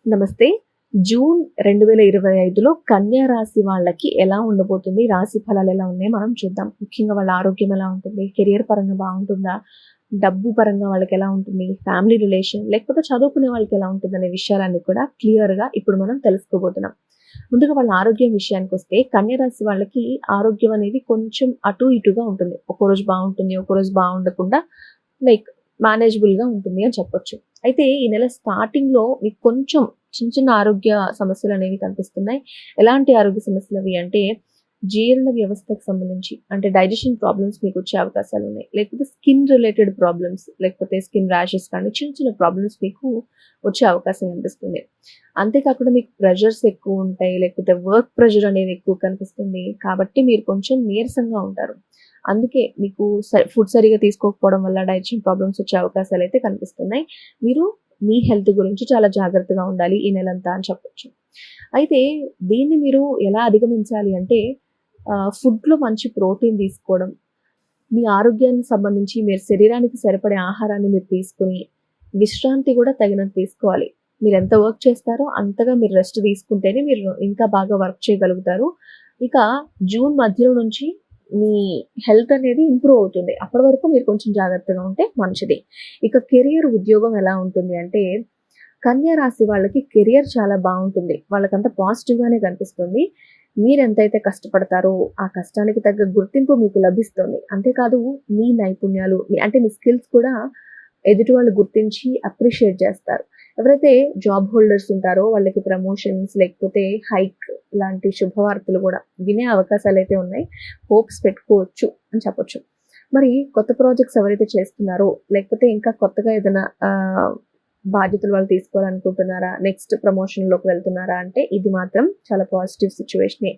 నమస్తే. జూన్ 2025లో కన్యా రాశి వాళ్ళకి ఎలా ఉండబోతుంది? రాశి ఫలాలు ఎలా ఉన్నాయో మనం చూద్దాం. ముఖ్యంగా వాళ్ళ ఆరోగ్యం ఎలా ఉంటుంది? కెరియర్ పరంగా బావుంటుందా? డబ్బు పరంగా వాళ్ళకెలా ఉంటుంది? ఫ్యామిలీ రిలేషన్ లేకపోతే చదువుకునే వాళ్ళకి ఎలా ఉంటుందనే విషయాలన్నీ కూడా క్లియర్‌గా ఇప్పుడు మనం తెలుసుకోబోతున్నాం. ముందుగా వాళ్ళ ఆరోగ్యం విషయానికొస్తే కన్యా రాశి వాళ్ళకి ఆరోగ్యం అనేది కొంచెం అటు ఇటుగా ఉంటుంది. ఒక్కోరోజు బావుంటుంది. ఒక్కోరోజు బావుండకుండా లైక్ మేనేజబుల్‌గా ఉంటుంది అని చెప్పొచ్చు. అయితే ఈ నెల స్టార్టింగ్‌లో మీకు కొంచెం చిన్న చిన్న ఆరోగ్య సమస్యలనేవి కనిపిస్తున్నాయి. ఎలాంటి ఆరోగ్య సమస్యలవి అంటే జీర్ణ వ్యవస్థకు సంబంధించి అంటే డైజెషన్ ప్రాబ్లమ్స్ మీకొచ్చే అవకాశాలున్నాయి. లేకపోతే స్కిన్ రిలేటెడ్ ప్రాబ్లమ్స్ లేకపోతే స్కిన్ ర్యాషెస్ కానీ చిన్న చిన్న ప్రాబ్లమ్స్ మీకు వచ్చే అవకాశం కనిపిస్తుంది. అంతేకాకుండా మీకు ప్రెషర్స్ ఎక్కువుంటాయి. లేకపోతే వర్క్ ప్రెషర్ అనేది ఎక్కువ కనిపిస్తుంది. కాబట్టి మీరు కొంచెం నీరసంగా ఉంటారు. అందుకే మీకు ఫుడ్ సరిగ్గా తీసుకోకపోవడం వల్ల డైజెషన్ ప్రాబ్లమ్స్ వచ్చే అవకాశాలైతే కనిపిస్తున్నాయి. మీరు మీ హెల్త్ గురించి చాలా జాగ్రత్తగా ఉండాలి ఈ నెలంతా అని చెప్పొచ్చు. అయితే దీన్ని మీరు ఎలా అధిగమించాలి అంటే ఫుడ్‌లో మంచి ప్రోటీన్ తీసుకోవడం, మీ ఆరోగ్యానికి సంబంధించి మీరు శరీరానికి సరిపడే ఆహారాన్ని మీరు తీసుకొని, విశ్రాంతి గూడా తగినంత తీసుకోవాలి. మీరెంత వర్క్ చేస్తారో అంతగా మీరు రెస్ట్ తీసుకుంటేనే మీరు ఇంకా బాగా వర్క్ చేయగలుగుతారు. ఇక జూన్ మధ్యలో నుంచి మీ హెల్త్ అనేది ఇంప్రూవ్ అవుతుంది. అప్పటి వరకు మీరు కొంచెం జాగ్రత్తగా ఉంటే మంచిది. ఇక కెరియర్, ఉద్యోగం ఎలా ఉంటుంది అంటే, కన్యా రాశి వాళ్ళకి కెరియర్ చాలా బావుంటుంది. వాళ్ళకంతా పాజిటివ్‌గానే కనిపిస్తుంది. మీరెంతైతే కష్టపడతారో, ఆ కష్టానికి తగ్గ గుర్తింపు మీకు లభిస్తుంది. అంతేకాదు మీ నైపుణ్యాలు అంటే మీ స్కిల్స్ కూడా ఎదుటి వాళ్ళు గుర్తించి అప్రిషియేట్ చేస్తారు. ఎవరైతే జాబ్ హోల్డర్స్ ఉంటారో వాళ్ళకి ప్రమోషన్స్ లేకపోతే హైక్ లాంటి శుభవార్తలు గూడా వినే అవకాశాలైతే ఉన్నాయి. హోప్స్ పెట్టుకోవచ్చు అని చెప్పొచ్చు. మరి కొత్త ప్రాజెక్ట్స్ ఎవరైతే చేస్తున్నారో లేకపోతే ఇంకా కొత్తగా ఏదైనా బాధ్యతలు వాళ్ళు తీసుకోవాలనుకుంటున్నారా? నెక్స్ట్ ప్రమోషన్‌లోకి వెళ్తున్నారా? అంటే ఇది మాత్రం చాలా పాజిటివ్ సిట్యుయేషనే.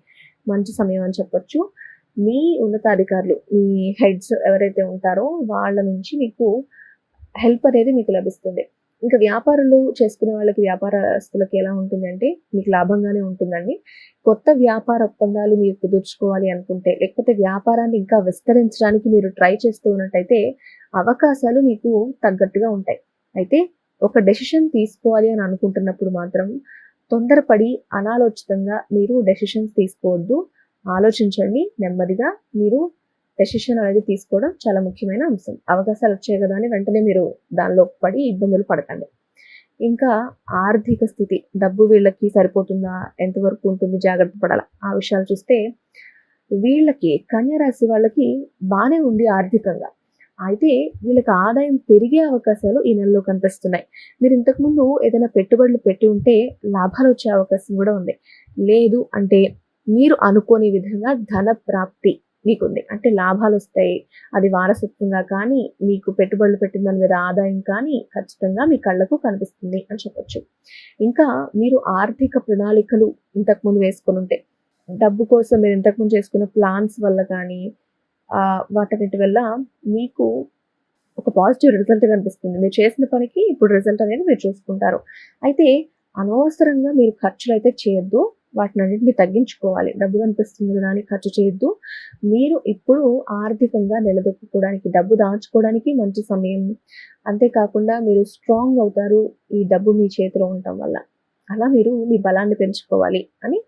మంచి సమయం అని చెప్పొచ్చు. మీ ఉన్నతాధికారులు, మీ హెడ్స్ ఎవరైతే ఉంటారో వాళ్ళ నుంచి మీకు హెల్ప్ అనేది మీకు లభిస్తుంది. ఇంకా వ్యాపారాలు చేసుకునే వాళ్ళకి వ్యాపారస్తులకి ఎలా ఉంటుందంటే మీకు లాభంగానే ఉంటుందండి. కొత్త వ్యాపార ఒప్పందాలు మీరు కుదుర్చుకోవాలి అనుకుంటే, లేకపోతే వ్యాపారాన్ని ఇంకా విస్తరించడానికి మీరు ట్రై చేస్తూ ఉన్నట్టయితే అవకాశాలు మీకు తగ్గట్టుగా ఉంటాయి. అయితే ఒక డెసిషన్ తీసుకోవాలి అని అనుకుంటున్నప్పుడు మాత్రం తొందరపడి అనాలోచితంగా మీరు డెసిషన్స్ తీసుకోవద్దు. ఆలోచించండి నెమ్మదిగా మీరు డెసిషన్ అనేది తీసుకోవడం చాలా ముఖ్యమైన అంశం. అవకాశాలొచ్చాయి గదా అని వెంటనే మీరు దానిలో పడి ఇబ్బందులు పడకండి. ఇంకా ఆర్థిక స్థితి, డబ్బు వీళ్ళకి సరిపోతుందా? ఎంతవరకు ఉంటుంది? జాగ్రత్త పడాలా? ఆ విషయాలు చూస్తే వీళ్ళకి కన్యా రాశి వాళ్ళకి బానే ఉంది ఆర్థికంగా. అయితే వీళ్ళకి ఆదాయం పెరిగే అవకాశాలు ఈ నెలలో కనిపిస్తున్నాయి. మీరు ఇంతకుముందు ఏదైనా పెట్టుబడులు పెట్టి ఉంటే లాభాలొచ్చే అవకాశం గూడా ఉంది. లేదు అంటే మీరు అనుకోని విధంగా ధన ప్రాప్తి మీకుంది. అంటే లాభాలొస్తాయి. అది వారసత్వంగా కానీ, మీకు పెట్టుబడులు పెట్టిన దాని మీద ఆదాయం కానీ ఖచ్చితంగా మీ కళ్ళకు కనిపిస్తుంది అని చెప్పొచ్చు. ఇంకా మీరు ఆర్థిక ప్రణాళికలు ఇంతకుముందు వేసుకొనుంటే, డబ్బు కోసం మీరు ఇంతకుముందు చేసుకున్న ప్లాన్స్ వల్ల కానీ వాటన్నిటి వల్ల మీకు ఒక పాజిటివ్ రిజల్ట్ కనిపిస్తుంది. మీరు చేసిన పనికి ఇప్పుడు రిజల్ట్ అనేది మీరు చూసుకుంటారు. అయితే అనవసరంగా మీరు ఖర్చులైతే చేయొద్దు. వాటినన్నిటిని తగ్గించుకోవాలి. డబ్బు కనిపిస్తుంది గదా అని ఖర్చు చేయొద్దు. మీరు ఇప్పుడు ఆర్థికంగా నిలదొక్కుకోవడానికి, డబ్బు దాచుకోవడానికి మంచి సమయం. అంతేకాకుండా మీరు స్ట్రాంగ్ అవుతారు. ఈ డబ్బు మీ చేతిలో ఉండటం వల్ల. అలా మీరు మీ బలాన్ని పెంచుకోవాలి అని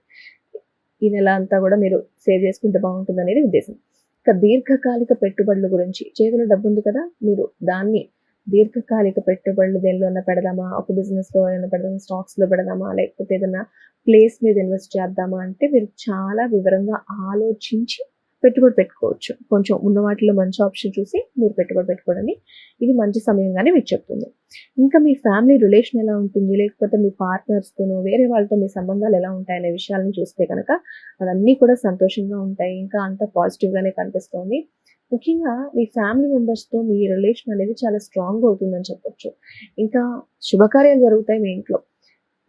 ఈ నెల అంతా గూడా మీరు సేవ్ చేసుకుంటే బావుంటుందనేది ఉద్దేశం. ఇక దీర్ఘకాలిక పెట్టుబడుల గురించి చేతిలో డబ్బుంది కదా! మీరు దాన్ని దీర్ఘకాలిక పెట్టుబడులు దేనిలోన్నా పెడదామా? ఒక బిజినెస్‌లో ఏమైనా పెడదామా? స్టాక్స్‌లో పెడదామా? లేకపోతే ఏదన్నా ప్లేస్ మీద ఇన్వెస్ట్ చేద్దామా? అంటే మీరు చాలా వివరంగా ఆలోచించి పెట్టుబడి పెట్టుకోవచ్చు. కొంచెం ఉన్న వాటిలో మంచి ఆప్షన్ చూసి మీరు పెట్టుబడి పెట్టుకోవడని ఇది మంచి సమయంగానే మీకు చెప్తుంది. ఇంకా మీ ఫ్యామిలీ రిలేషన్ ఎలా ఉంటుంది? లేకపోతే మీ పార్ట్నర్స్‌తోనో, వేరే వాళ్ళతో మీ సంబంధాలు ఎలా ఉంటాయనే విషయాలను చూస్తే గనక అవన్నీ కూడా సంతోషంగా ఉంటాయి. ఇంకా అంతా పాజిటివ్‌గానే కనిపిస్తోంది. ముఖ్యంగా మీ ఫ్యామిలీ మెంబర్స్‌తో మీ రిలేషన్ అనేది చాలా స్ట్రాంగ్ అవుతుందని చెప్పొచ్చు. ఇంకా శుభకార్యాలు జరుగుతాయి మీ ఇంట్లో.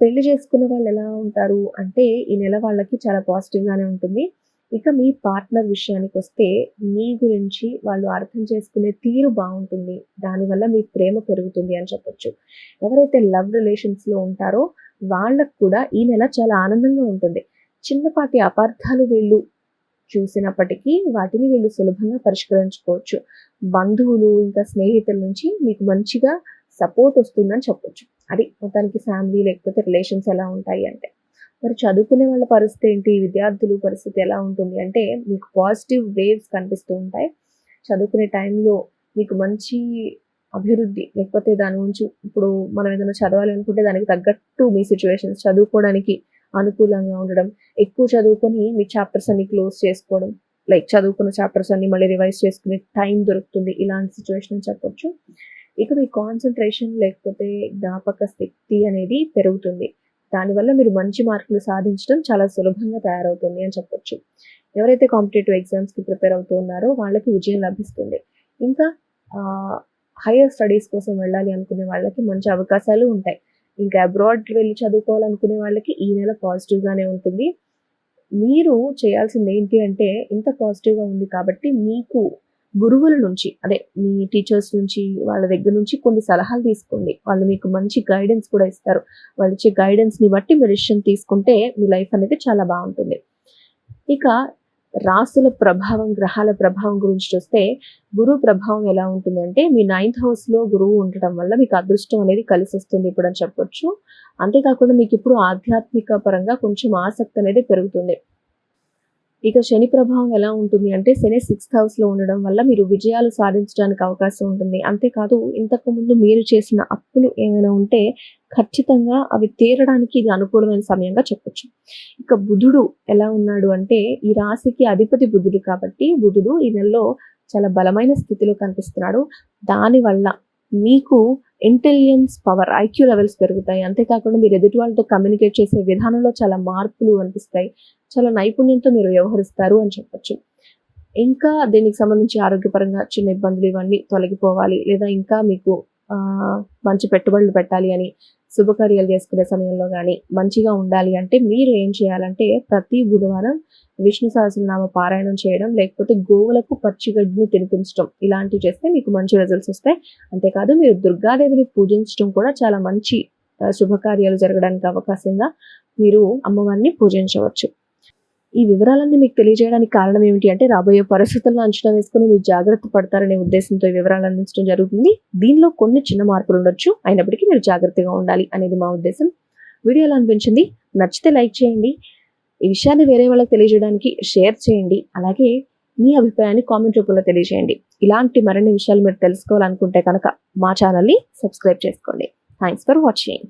పెళ్లి చేసుకున్న వాళ్ళు ఎలా ఉంటారు అంటే, ఈ నెల వాళ్ళకి చాలా పాజిటివ్‌గానే ఉంటుంది. ఇక మీ పార్ట్నర్ విషయానికొస్తే, మీ గురించి వాళ్ళు అర్థం చేసుకునే తీరు బావుంటుంది. దానివల్ల మీ ప్రేమ పెరుగుతుంది అని చెప్పొచ్చు. ఎవరైతే లవ్ రిలేషన్స్‌లో ఉంటారో, వాళ్ళకి కూడా ఈ నెల చాలా ఆనందంగా ఉంటుంది. చిన్నపాటి అపార్థాలు వీళ్ళు చూసినప్పటికీ, వాటిని వీళ్ళు సులభంగా పరిష్కరించుకోవచ్చు. బంధువులు, ఇంకా స్నేహితుల నుంచి మీకు మంచిగా సపోర్ట్ వస్తుందని చెప్పొచ్చు. అది మొత్తానికి ఫ్యామిలీ లేకపోతే రిలేషన్స్ ఎలా ఉంటాయి అంటే. మరి చదువుకునే వాళ్ళ పరిస్థితి ఏంటి? విద్యార్థులు పరిస్థితి ఎలా ఉంటుంది అంటే, మీకు పాజిటివ్ వేవ్స్ కనిపిస్తూ ఉంటాయి. చదువుకునే టైంలో మీకు మంచి అభివృద్ధి లేకపోతే దాని గురించి ఇప్పుడు మనం ఏదైనా చదవాలి అనుకుంటే దానికి తగ్గట్టు మీ సిట్యుయేషన్స్ చదువుకోవడానికి అనుకూలంగా ఉండడం, ఎక్కువ చదువుకొని మీ చాప్టర్స్ అన్ని క్లోజ్ చేసుకోవడం, లైక్ చదువుకున్న చాప్టర్స్ అన్ని మళ్ళీ రివైజ్ చేసుకునే టైం దొరుకుతుంది. ఇలాంటి సిట్యుయేషన్ అని చెప్పొచ్చు. ఇక మీ కాన్సంట్రేషన్ లేకపోతే జ్ఞాపక శక్తి అనేది పెరుగుతుంది. దానివల్ల మీరు మంచి మార్కులు సాధించడం చాలా సులభంగా తయారవుతుంది అని చెప్పొచ్చు. ఎవరైతే కాంపిటేటివ్ ఎగ్జామ్స్‌కి ప్రిపేర్ అవుతూ ఉన్నారో వాళ్ళకి విజయం లభిస్తుంది. ఇంకా హైయర్ స్టడీస్ కోసం వెళ్ళాలి అనుకునే వాళ్ళకి మంచి అవకాశాలు ఉంటాయి. ఇంకా అబ్రాడ్ వెళ్లి చదువుకోవాలనుకునే వాళ్ళకి ఈ నెల పాజిటివ్‌గానే ఉంటుంది. మీరు చేయాల్సింది ఏంటి అంటే, ఇంత పాజిటివ్‌గా ఉంది కాబట్టి మీకు గురువుల నుంచి అదే మీ టీచర్స్ నుంచి వాళ్ళ దగ్గర నుంచి కొన్ని సలహాలు తీసుకోండి. వాళ్ళు మీకు మంచి గైడెన్స్ కూడా ఇస్తారు. వాళ్ళిచ్చే గైడెన్స్‌ని బట్టి మీరు డెసిషన్ తీసుకుంటే మీ లైఫ్ అనేది చాలా బావుంటుంది. ఇక రాసుల ప్రభావం, గ్రహాల ప్రభావం గురించి చూస్తే గురువు ప్రభావం ఎలా ఉంటుందంటే, మీ 9థ్ హౌస్‌లో గురువు ఉండటం వల్ల మీకు అదృష్టం అనేది కలిసొస్తుంది ఇప్పుడని చెప్పొచ్చు. అంతేకాకుండా మీకిప్పుడు ఆధ్యాత్మిక పరంగా కొంచెం ఆసక్తి అనేది పెరుగుతుంది. ఇక శని ప్రభావం ఎలా ఉంటుంది అంటే, శని 6థ్ హౌస్‌లో ఉండడం వల్ల మీరు విజయాలు సాధించడానికి అవకాశం ఉంటుంది. అంతేకాదు ఇంతకుముందు మీరు చేసిన అప్పులు ఏమైనా ఉంటే ఖచ్చితంగా అవి తీరడానికి ఇది అనుకూలమైన సమయంగా చెప్పొచ్చు. ఇక బుధుడు ఎలా ఉన్నాడు అంటే, ఈ రాశికి అధిపతి బుధుడు కాబట్టి బుధుడు ఈ నెలలో చాలా బలమైన స్థితిలో కనిపిస్తున్నాడు. దానివల్ల మీకు ఇంటెలిజెన్స్ పవర్, ఐక్యూ లెవెల్స్ పెరుగుతాయి. అంతేకాకుండా మీరు ఎదుటి వాళ్ళతో కమ్యూనికేట్ చేసే విధానంలో చాలా మార్పులు కనిపిస్తాయి. చాలా నైపుణ్యంతో మీరు వ్యవహరిస్తారు అని చెప్పొచ్చు. ఇంకా దీనికి సంబంధించి ఆరోగ్యపరంగా చిన్న ఇబ్బందులు ఇవన్నీ తొలగిపోవాలి. లేదా ఇంకా మీకు మంచి పెట్టుబడులు పెట్టాలి అని శుభకార్యాలు చేసుకునే సమయంలో గానీ, మంచిగా ఉండాలి అంటే మీరు ఏం చేయాలంటే ప్రతి బుధవారం విష్ణు సహస్రనామ పారాయణం చేయడం, లేకపోతే గోవులకు పచ్చిగడ్డిని తినిపించడం ఇలాంటివి చేస్తే మీకు మంచి రిజల్ట్స్ వస్తాయి. అంతేకాదు మీరు దుర్గాదేవిని పూజించడం కూడా చాలా మంచి శుభకార్యాలు జరగడానికి అవకాశంగా మీరు అమ్మవారిని పూజించవచ్చు. ఈ వివరాలన్నీ మీకు తెలియజేయడానికి కారణం ఏమిటి అంటే, రాబోయే పరిస్థితులను అంచనా వేసుకొని మీరు జాగ్రత్త పడతారనే ఉద్దేశంతో ఈ వివరాలు అందించడం జరుగుతుంది. దీనిలో కొన్ని చిన్న మార్పులు ఉండొచ్చు. అయినప్పటికీ మీరు జాగ్రత్తగా ఉండాలి అనేది మా ఉద్దేశం. వీడియో ఎలా అనిపించింది? నచ్చితే లైక్ చేయండి. ఈ విషయాన్ని వేరే వాళ్ళకి తెలియజేయడానికి షేర్ చేయండి. అలాగే మీ అభిప్రాయాన్ని కామెంట్ రూపంలో తెలియజేయండి. ఇలాంటి మరిన్ని విషయాలు మీరు తెలుసుకోవాలనుకుంటే కనుక మా ఛానల్‌ని సబ్స్క్రైబ్ చేసుకోండి. Thanks for watching.